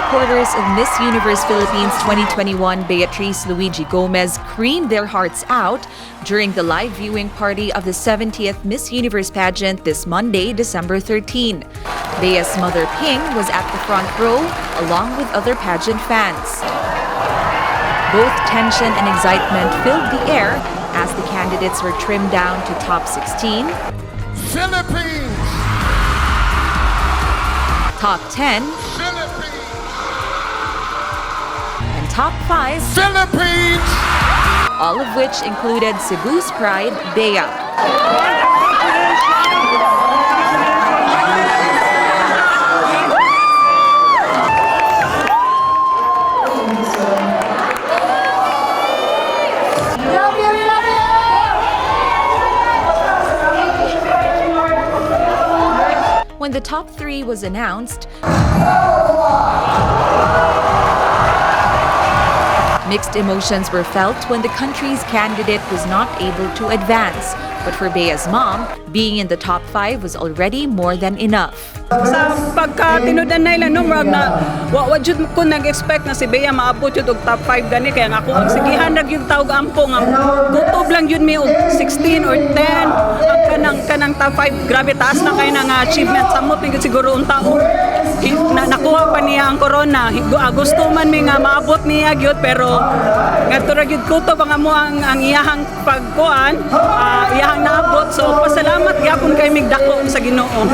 supporters of Miss Universe Philippines 2021 Beatrice Luigi Gomez creamed their hearts out during the live viewing party of the 70th Miss Universe pageant this Monday, December 13. Bea's mother Ping was at the front row along with other pageant fans. Both tension and excitement filled the air as the candidates were trimmed down to top 16, Philippines, top 10, Philippines, and top 5, Philippines. all of which included Cebu's pride, Bea. When the top 3 was announced, mixed emotions were felt when the country's candidate was not able to advance. But for Bea's mom, being in the top 5 was already more than enough. Sa pagka-tinudan na ilan, murag na wa jud ko nag-expect na si Bea maabot jud og top 5 gani kaya nga ako ang sigihan ra gyud tawag ampo nga gutob lang jud mi og 16 or 10 ang kanang top 5 grabe taas na kay nga achievement samot ni siguro unta nakuha pa niya ang corona. Gusto man mi nga maabot niya gyud pero ngadto ra gyud kutob ang amo ang iyahang pagkuan iyahang naabot so pasalamat gyapon kay migdako sa Ginoo.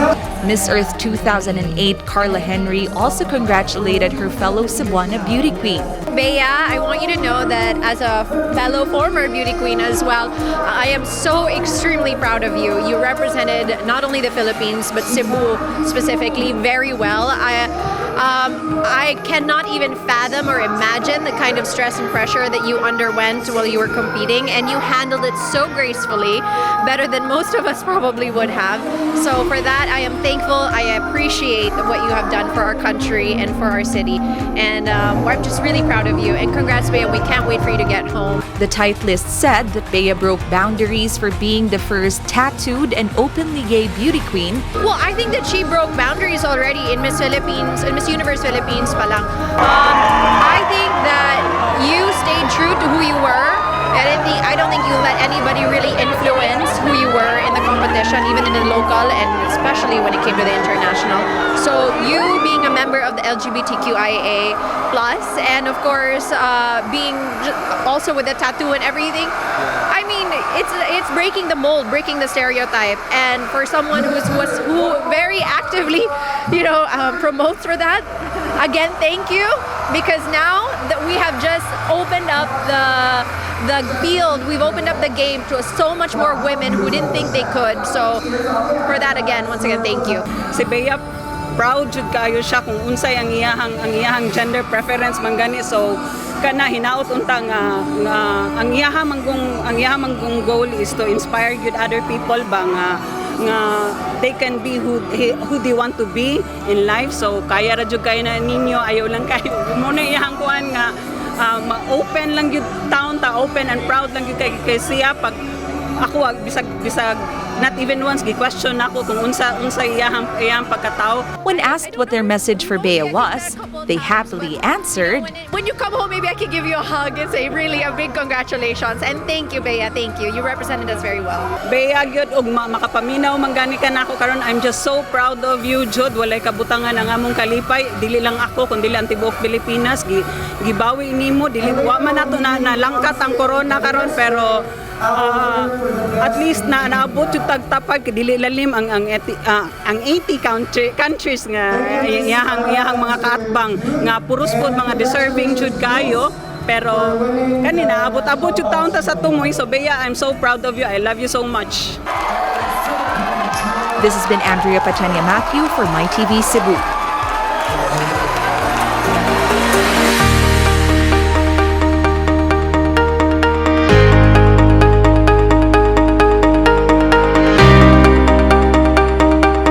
Miss Earth 2008 Carla Henry also congratulated her fellow Cebuana beauty queen. Bea, I want you to know that as a fellow former beauty queen as well, I am so extremely proud of you. You represented not only the Philippines but Cebu specifically very well. I cannot even fathom or imagine the kind of stress and pressure that you underwent while you were competing, and you handled it so gracefully, better than most of us probably would have. So for that, I am thankful. I appreciate what you have done for our country and for our city, and I'm just really proud of you. And congrats, Bea. We can't wait for you to get home. The tight list said that Bea broke boundaries for being the first tattooed and openly gay beauty queen. Well, I think that she broke boundaries already in Miss Universe Philippines pa lang. I think that you stayed true to who you were. I don't think you let anybody really influence who you were in the competition, even in the local and especially when it came to the international. So you being a member of the LGBTQIA+, and of course being also with the tattoo and everything, I mean, it's breaking the mold, breaking the stereotype. And for someone who very actively, promotes for that, again, thank you, because now that we have just opened up the field, we've opened up the game to so much more women who didn't think they could. So for that, again, once again, thank you. Si Bea, proud jud kayo siya kung unsay ang iyahang gender preference man gani, so kana hinaot unta nga ang iyahang manggong goal is to inspire good other people ba nga they can be who they want to be in life. So kaya ra jud kayo na ninyo, ayaw lang kayo mo na iyahang kuan nga open lang yun town ta, open and proud lang yun kay siya. Pag ako bisag not even once gi-question ako kung unsa iyang pagkatao. When asked what their message for Bea was, they happily answered, When you come home, maybe I can give you a hug and say really a big congratulations and thank you, Bea, thank you. You represented us very well. Bea gyud og makapaminaw manggani ka nako karon. I'm just so proud of you, Jud. Walay kabutangan ang among kalipay, dili lang ako kundi ang tibuok Pilipinas gibawi nimo, dili wa man nato na langkat ang corona karon, pero at least na naabot yung tagtapag dili lalim ang 80 countries nga iyahang mga kaatbang nga puros pod mga deserving jud kayo, pero kanina abot yung taon ta sa tumoy. So Bea, I'm so proud of you. I love you so much. This has been Andrea Pachania Matthew for My TV Cebu.